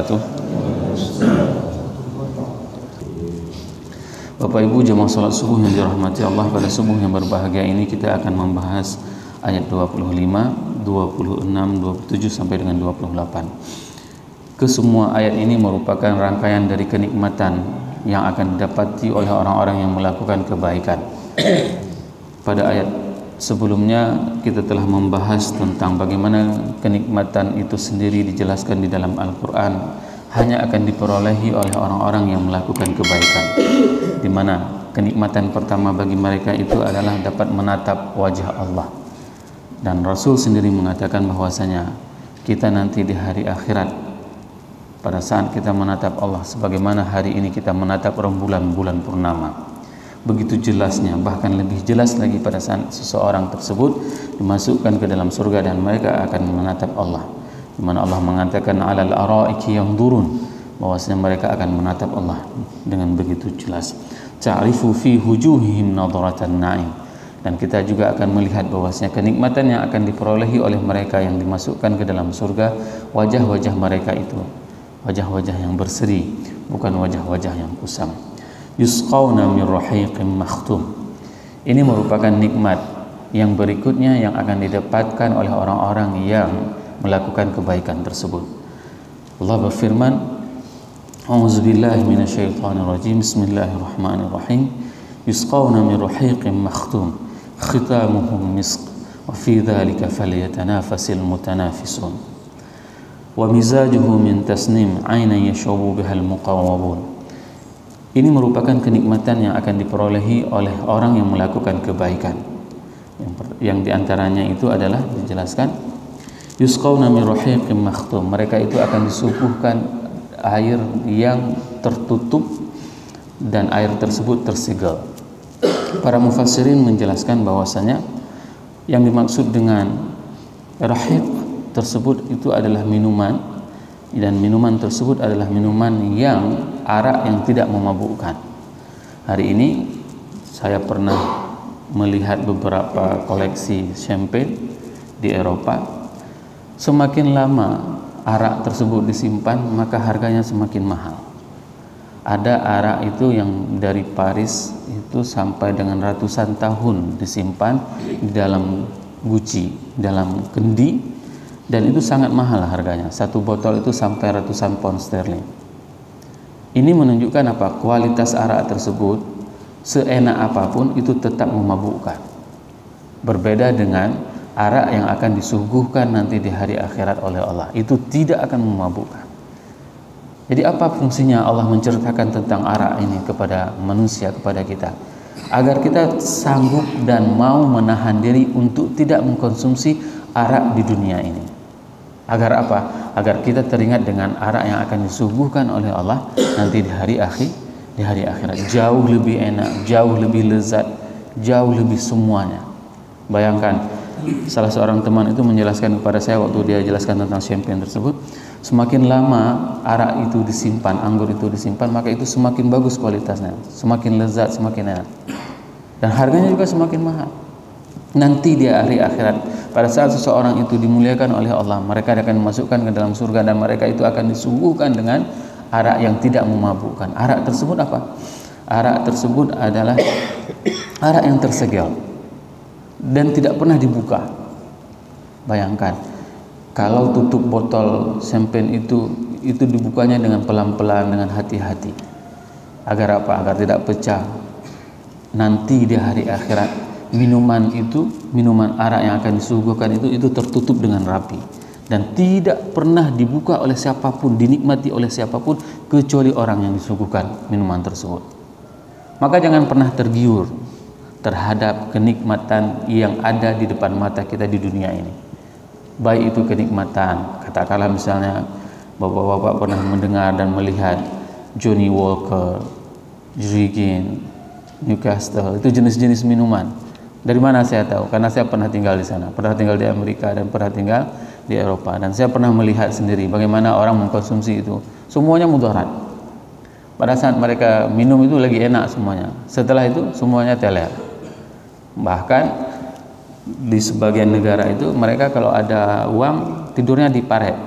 wabarakatuh. Bapak Ibu jemaah salat subuh yang dirahmati Allah, pada subuh yang berbahagia ini kita akan membahas ayat 25, 26, 27 sampai dengan 28. Kesemua ayat ini merupakan rangkaian dari kenikmatan yang akan didapati oleh orang-orang yang melakukan kebaikan. Pada ayat sebelumnya kita telah membahas tentang bagaimana kenikmatan itu sendiri dijelaskan di dalam Al-Quran hanya akan diperolehi oleh orang-orang yang melakukan kebaikan, di mana kenikmatan pertama bagi mereka itu adalah dapat menatap wajah Allah. Dan Rasul sendiri mengatakan bahwasanya kita nanti di hari akhirat, pada saat kita menatap Allah sebagaimana hari ini kita menatap rembulan purnama, begitu jelasnya, bahkan lebih jelas lagi pada saat seseorang tersebut dimasukkan ke dalam surga dan mereka akan menatap Allah, di mana Allah mengatakan alal araiki yanzurun, bahwasanya mereka akan menatap Allah dengan begitu jelas. Ta'rifu fi wujuhihim nadratan na'im, dan kita juga akan melihat bahwasanya kenikmatan yang akan diperolehi oleh mereka yang dimasukkan ke dalam surga, wajah-wajah mereka itu wajah-wajah yang berseri, bukan wajah-wajah yang kusam. Yusqawna min rahiqin makhtum. Ini merupakan nikmat yang berikutnya yang akan didapatkan oleh orang-orang yang melakukan kebaikan tersebut. Allah berfirman, A'udzubillahi minasyaitonirrajim, Bismillahirrahmanirrahim. Yusqawna min rahiqin makhtum, khitamuhum misk, wa fi dzalika falyatanafasil mutanafisun. Wa mizajuhu min tasnim, 'ainan yashrabu bihal muqawwabun. Ini merupakan kenikmatan yang akan diperolehi oleh orang yang melakukan kebaikan. Yang diantaranya itu adalah dijelaskan, yusqawna min rahiqin makhtum, mereka itu akan disuguhkan air yang tertutup dan air tersebut tersegel. Para mufassirin menjelaskan bahwasanya yang dimaksud dengan rahiq tersebut itu adalah minuman, dan minuman tersebut adalah minuman yang arak yang tidak memabukkan. Hari ini saya pernah melihat beberapa koleksi champagne di Eropa. Semakin lama arak tersebut disimpan, maka harganya semakin mahal. Ada arak itu yang dari Paris itu sampai dengan ratusan tahun disimpan di dalam guci, dalam kendi, dan itu sangat mahal harganya. Satu botol itu sampai ratusan pound sterling. Ini menunjukkan apa? Kualitas arak tersebut seenak apapun itu tetap memabukkan. Berbeda dengan arak yang akan disuguhkan nanti di hari akhirat oleh Allah, itu tidak akan memabukkan. Jadi apa fungsinya Allah menceritakan tentang arak ini kepada manusia, kepada kita? Agar kita sanggup dan mau menahan diri untuk tidak mengkonsumsi arak di dunia ini. Agar apa? Agar kita teringat dengan arak yang akan disuguhkan oleh Allah nanti di hari akhirat. Jauh lebih enak, jauh lebih lezat, jauh lebih semuanya. Bayangkan, salah seorang teman itu menjelaskan kepada saya waktu dia jelaskan tentang champagne tersebut, semakin lama arak itu disimpan, anggur itu disimpan, maka itu semakin bagus kualitasnya, semakin lezat, semakin enak, dan harganya juga semakin mahal. Nanti di hari akhirat, pada saat seseorang itu dimuliakan oleh Allah, mereka akan dimasukkan ke dalam surga dan mereka itu akan disuguhkan dengan arak yang tidak memabukkan. Arak tersebut apa? Arak tersebut adalah arak yang tersegel dan tidak pernah dibuka. Bayangkan, kalau tutup botol champagne itu dibukanya dengan pelan-pelan, dengan hati-hati. Agar apa? Agar tidak pecah. Nanti di hari akhirat, minuman arak yang akan disuguhkan itu tertutup dengan rapi dan tidak pernah dibuka oleh siapapun, dinikmati oleh siapapun kecuali orang yang disuguhkan minuman tersebut. Maka jangan pernah tergiur terhadap kenikmatan yang ada di depan mata kita di dunia ini. Baik itu kenikmatan, katakanlah misalnya bapak-bapak pernah mendengar dan melihat Johnny Walker, Jurgen, Newcastle, itu jenis-jenis minuman. Dari mana saya tahu? Karena saya pernah tinggal di sana, pernah tinggal di Amerika dan pernah tinggal di Eropa, dan saya pernah melihat sendiri bagaimana orang mengkonsumsi itu. Semuanya mudarat. Pada saat mereka minum itu lagi enak semuanya. Setelah itu semuanya teler. Bahkan di sebagian negara itu mereka kalau ada uang tidurnya di paret.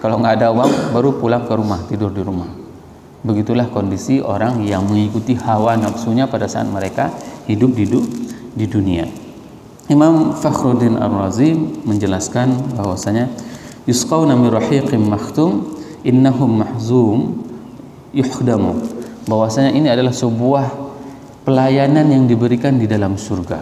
Kalau nggak ada uang, baru pulang ke rumah, tidur di rumah. Begitulah kondisi orang yang mengikuti hawa nafsunya pada saat mereka hidup di dunia. Imam Fakhruddin Ar-Razi menjelaskan bahwasanya yusqawna min rahiqim makhtum innahum mahzum yuhdamu, bahwasanya ini adalah sebuah pelayanan yang diberikan di dalam surga.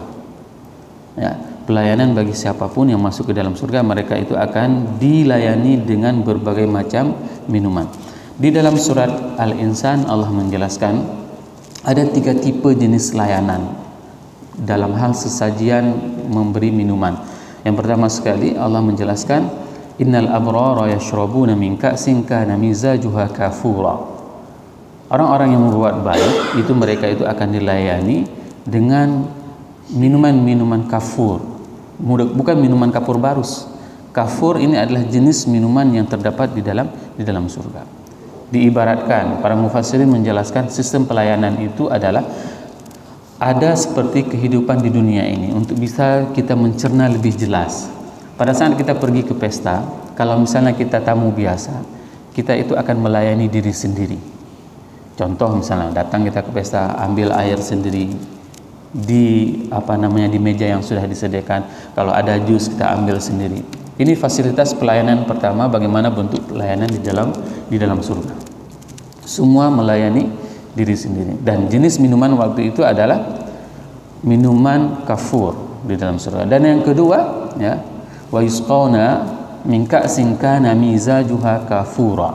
Ya, pelayanan bagi siapapun yang masuk ke dalam surga, mereka itu akan dilayani dengan berbagai macam minuman. Di dalam surat Al-Insan Allah menjelaskan ada 3 tipe jenis layanan dalam hal sesajian memberi minuman. Yang pertama sekali Allah menjelaskan innal abrara yashrabuna min ka'sin kana mizajuha kafura. Orang-orang yang berbuat baik itu mereka itu akan dilayani dengan minuman-minuman kafur. Bukan minuman kafur barus. Kafur ini adalah jenis minuman yang terdapat di dalam surga. Diibaratkan, para mufassirin menjelaskan sistem pelayanan itu adalah ada seperti kehidupan di dunia ini untuk bisa kita mencerna lebih jelas. Pada saat kita pergi ke pesta, kalau misalnya kita tamu biasa, kita itu akan melayani diri sendiri. Contoh misalnya datang kita ke pesta, ambil air sendiri di di meja yang sudah disediakan. Kalau ada jus kita ambil sendiri. Ini fasilitas pelayanan pertama, bagaimana bentuk pelayanan di dalam surga. Semua melayani diri sendiri. Dan jenis minuman waktu itu adalah minuman kafur di dalam surga. Dan yang kedua, ya, wa yusqawna min ka'sin kana mizajuha kafura.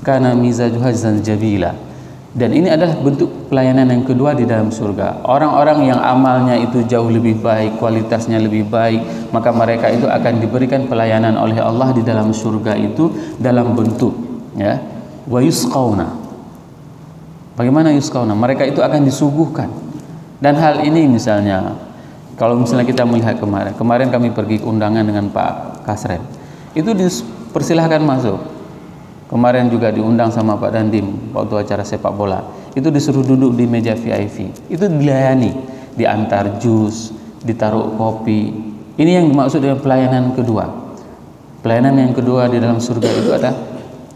Kana mizajuha zanjabila. Dan ini adalah bentuk pelayanan yang kedua di dalam surga. Orang-orang yang amalnya itu jauh lebih baik, kualitasnya lebih baik, maka mereka itu akan diberikan pelayanan oleh Allah di dalam surga itu dalam bentuk, ya, wa yusqawna. Bagaimana yusqawna? Mereka itu akan disuguhkan. Dan hal ini misalnya, kalau misalnya kita melihat kemarin kami pergi ke undangan dengan Pak Kasren, itu dipersilahkan masuk. Kemarin juga diundang sama Pak Dandim waktu acara sepak bola. Itu disuruh duduk di meja VIP. Itu dilayani, diantar jus, ditaruh kopi. Ini yang dimaksud dengan pelayanan kedua. Pelayanan yang kedua di dalam surga itu adalah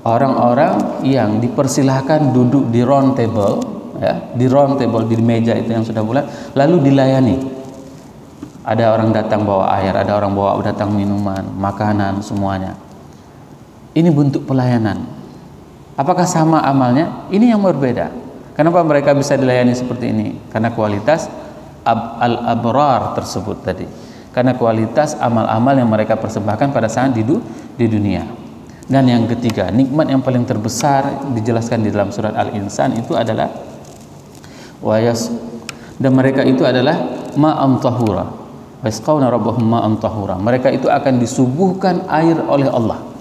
orang-orang yang dipersilahkan duduk di round table, ya, di round table di meja itu yang sudah bulat, lalu dilayani. Ada orang datang bawa air, ada orang bawa datang minuman, makanan, semuanya. Ini bentuk pelayanan. Apakah sama amalnya? Ini yang berbeda. Kenapa mereka bisa dilayani seperti ini? Karena kualitas al-abrar tersebut tadi. Karena kualitas amal-amal yang mereka persembahkan pada saat di dunia. Dan yang ketiga, nikmat yang paling terbesar dijelaskan di dalam surat Al-Insan itu adalah dan mereka itu adalah ma'an tahura. Wasqawna rabbahum ma'an tahura. Mereka itu akan disuguhkan air oleh Allah.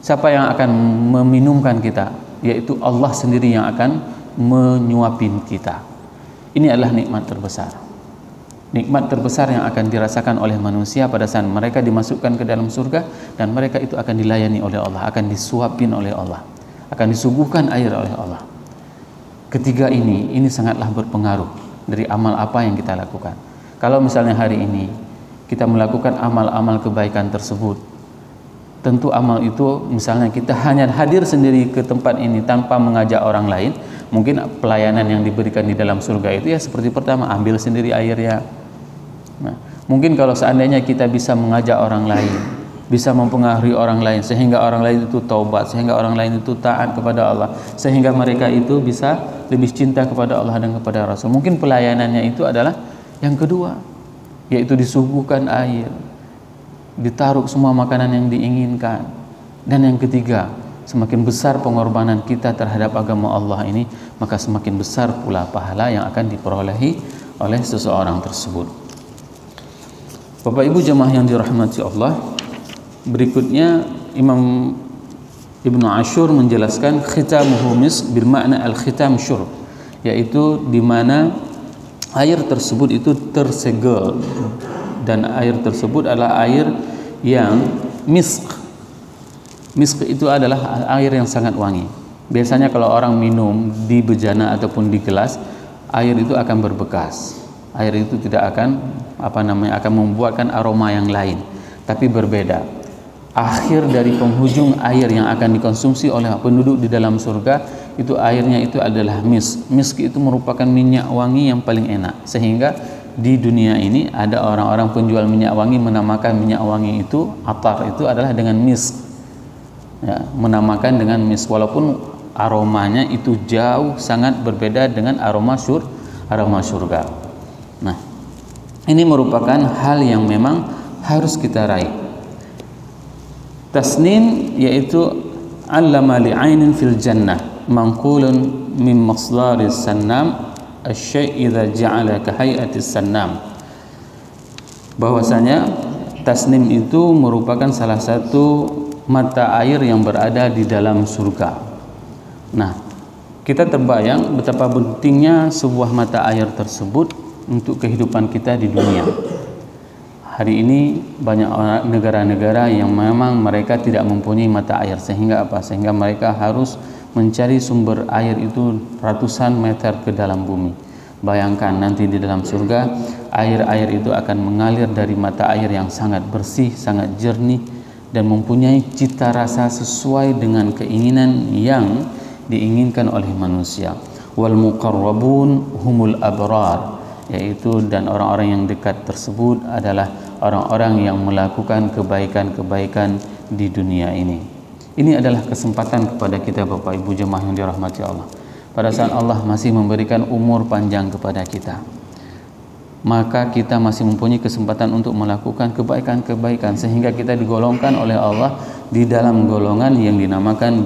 Siapa yang akan meminumkan kita? Yaitu Allah sendiri yang akan menyuapin kita. Ini adalah nikmat terbesar. Nikmat terbesar yang akan dirasakan oleh manusia pada saat mereka dimasukkan ke dalam surga, dan mereka itu akan dilayani oleh Allah, akan disuapin oleh Allah, akan disuguhkan air oleh Allah. Ketiga ini sangatlah berpengaruh dari amal apa yang kita lakukan. Kalau misalnya hari ini kita melakukan amal-amal kebaikan tersebut, tentu amal itu misalnya kita hanya hadir sendiri ke tempat ini tanpa mengajak orang lain, mungkin pelayanan yang diberikan di dalam surga itu ya seperti pertama, ambil sendiri airnya. Nah, mungkin kalau seandainya kita bisa mengajak orang lain, bisa mempengaruhi orang lain sehingga orang lain itu taubat, sehingga orang lain itu taat kepada Allah, sehingga mereka itu bisa lebih cinta kepada Allah dan kepada Rasul, mungkin pelayanannya itu adalah yang kedua, yaitu disuguhkan air, ditaruh semua makanan yang diinginkan. Dan yang ketiga, semakin besar pengorbanan kita terhadap agama Allah ini, maka semakin besar pula pahala yang akan diperolehi oleh seseorang tersebut. Bapak Ibu jemaah yang dirahmati Allah, berikutnya Imam Ibnu Ashur menjelaskan khitamuhu misk bermakna al-khitam syurb, yaitu di mana air tersebut itu tersegel, dan air tersebut adalah air yang misk. Misk itu adalah air yang sangat wangi. Biasanya kalau orang minum di bejana ataupun di gelas, air itu akan berbekas. Air itu tidak akan akan membuatkan aroma yang lain, tapi berbeda. akhir dari penghujung air yang akan dikonsumsi oleh penduduk di dalam surga itu airnya itu adalah misk. Misk itu merupakan minyak wangi yang paling enak, sehingga di dunia ini ada orang-orang penjual minyak wangi menamakan minyak wangi itu atar itu adalah dengan misk, ya, menamakan dengan misk, walaupun aromanya itu jauh sangat berbeda dengan aroma surga. Nah, ini merupakan hal yang memang harus kita raih. Tasnim yaitu allama li'ainin fil jannah manqulun min masdaris sannam asy-syai' idza ja'ala ka hay'atis sannam. Bahwasanya tasnim itu merupakan salah satu mata air yang berada di dalam surga. Nah, kita terbayang betapa pentingnya sebuah mata air tersebut untuk kehidupan kita di dunia. Hari ini banyak negara-negara yang memang mereka tidak mempunyai mata air, sehingga apa? Sehingga mereka harus mencari sumber air itu ratusan meter ke dalam bumi. Bayangkan nanti di dalam surga air-air itu akan mengalir dari mata air yang sangat bersih, sangat jernih, dan mempunyai cita rasa sesuai dengan keinginan yang diinginkan oleh manusia. Wal muqarrabun humul abrar, yaitu dan orang-orang yang dekat tersebut adalah orang-orang yang melakukan kebaikan-kebaikan di dunia ini. Ini adalah kesempatan kepada kita Bapak Ibu jemaah yang dirahmati Allah. Pada saat Allah masih memberikan umur panjang kepada kita, maka kita masih mempunyai kesempatan untuk melakukan kebaikan-kebaikan, sehingga kita digolongkan oleh Allah di dalam golongan yang dinamakan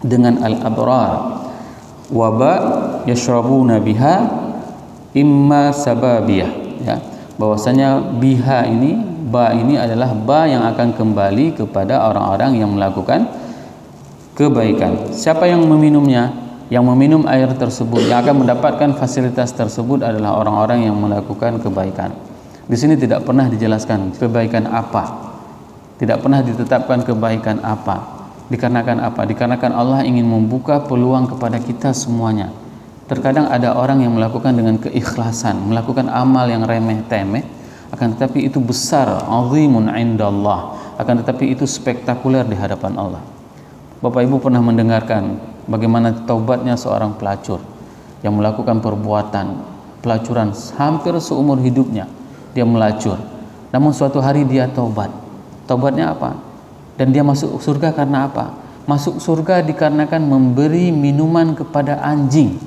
dengan al-abrar. Waba yashrabuna biha imma sababiyah, ya, bahwasanya biha ini, ba ini adalah ba yang akan kembali kepada orang-orang yang melakukan kebaikan. Siapa yang meminumnya? Yang meminum air tersebut, yang akan mendapatkan fasilitas tersebut adalah orang-orang yang melakukan kebaikan. Di sini tidak pernah dijelaskan kebaikan apa, tidak pernah ditetapkan kebaikan apa. Dikarenakan apa? Dikarenakan Allah ingin membuka peluang kepada kita semuanya. Terkadang ada orang yang melakukan dengan keikhlasan, melakukan amal yang remeh-temeh, akan tetapi itu besar, azimun indallah, akan tetapi itu spektakuler di hadapan Allah. Bapak Ibu pernah mendengarkan bagaimana taubatnya seorang pelacur yang melakukan perbuatan pelacuran hampir seumur hidupnya. Dia melacur, namun suatu hari dia taubat. Taubatnya apa? Dan dia masuk surga karena apa? Masuk surga dikarenakan memberi minuman kepada anjing,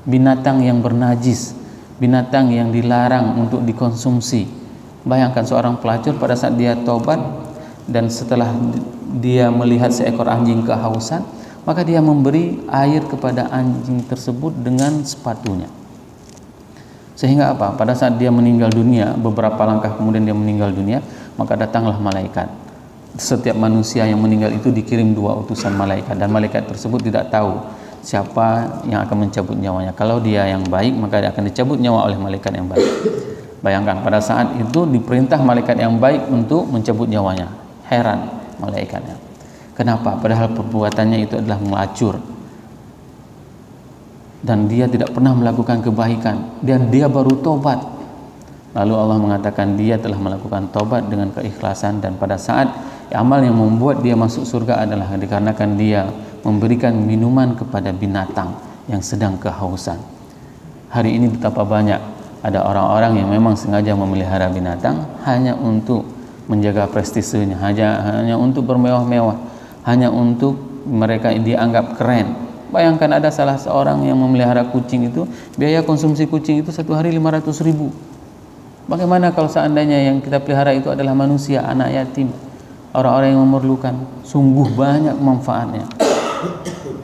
binatang yang bernajis, binatang yang dilarang untuk dikonsumsi. Bayangkan seorang pelacur pada saat dia taubat, dan setelah dia melihat seekor anjing kehausan, maka dia memberi air kepada anjing tersebut dengan sepatunya. Sehingga apa? Pada saat dia meninggal dunia, beberapa langkah kemudian dia meninggal dunia, maka datanglah malaikat. Setiap manusia yang meninggal itu dikirim 2 utusan malaikat, dan malaikat tersebut tidak tahu siapa yang akan mencabut nyawanya. Kalau dia yang baik, maka dia akan dicabut nyawa oleh malaikat yang baik. Bayangkan pada saat itu diperintah malaikat yang baik untuk mencabut nyawanya. Heran malaikatnya. Kenapa? Padahal perbuatannya itu adalah melacur, dan dia tidak pernah melakukan kebaikan, dan dia baru tobat. Lalu Allah mengatakan dia telah melakukan tobat dengan keikhlasan, dan pada saat amal yang membuat dia masuk surga adalah dikarenakan dia memberikan minuman kepada binatang yang sedang kehausan. Hari ini betapa banyak ada orang-orang yang memang sengaja memelihara binatang hanya untuk menjaga prestisenya, hanya untuk bermewah-mewah, hanya untuk mereka dianggap keren. Bayangkan ada salah seorang yang memelihara kucing itu, biaya konsumsi kucing itu 1 hari 500.000. Bagaimana kalau seandainya yang kita pelihara itu adalah manusia, anak yatim, orang-orang yang memerlukan? Sungguh banyak manfaatnya.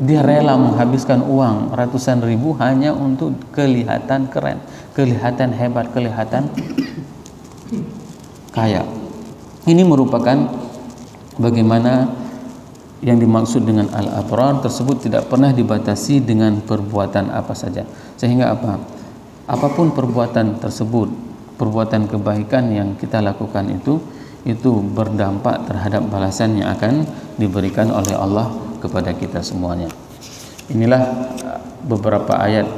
Dia rela menghabiskan uang ratusan ribu hanya untuk kelihatan keren, kelihatan hebat, kelihatan kaya. Ini merupakan bagaimana yang dimaksud dengan al-abrar tersebut tidak pernah dibatasi dengan perbuatan apa saja. Sehingga apa? Apapun perbuatan tersebut, perbuatan kebaikan yang kita lakukan itu berdampak terhadap balasan yang akan diberikan oleh Allah kepada kita semuanya. Inilah beberapa ayat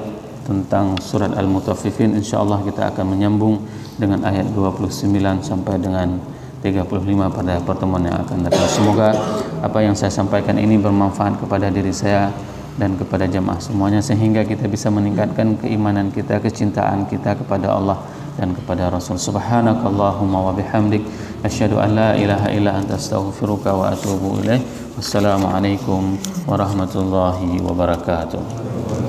tentang surat Al-Mutaffifin. Insyaallah kita akan menyambung dengan ayat 29 sampai dengan 30 35 pada pertemuan yang akan datang. Semoga apa yang saya sampaikan ini bermanfaat kepada diri saya dan kepada jemaah semuanya, sehingga kita bisa meningkatkan keimanan kita, kecintaan kita kepada Allah dan kepada Rasul. Subhanakallahumma wa bihamdik, asyhadu an la ilaha illa anta, astaghfiruka wa atubu ilaik. Wassalamualaikum warahmatullahi wabarakatuh.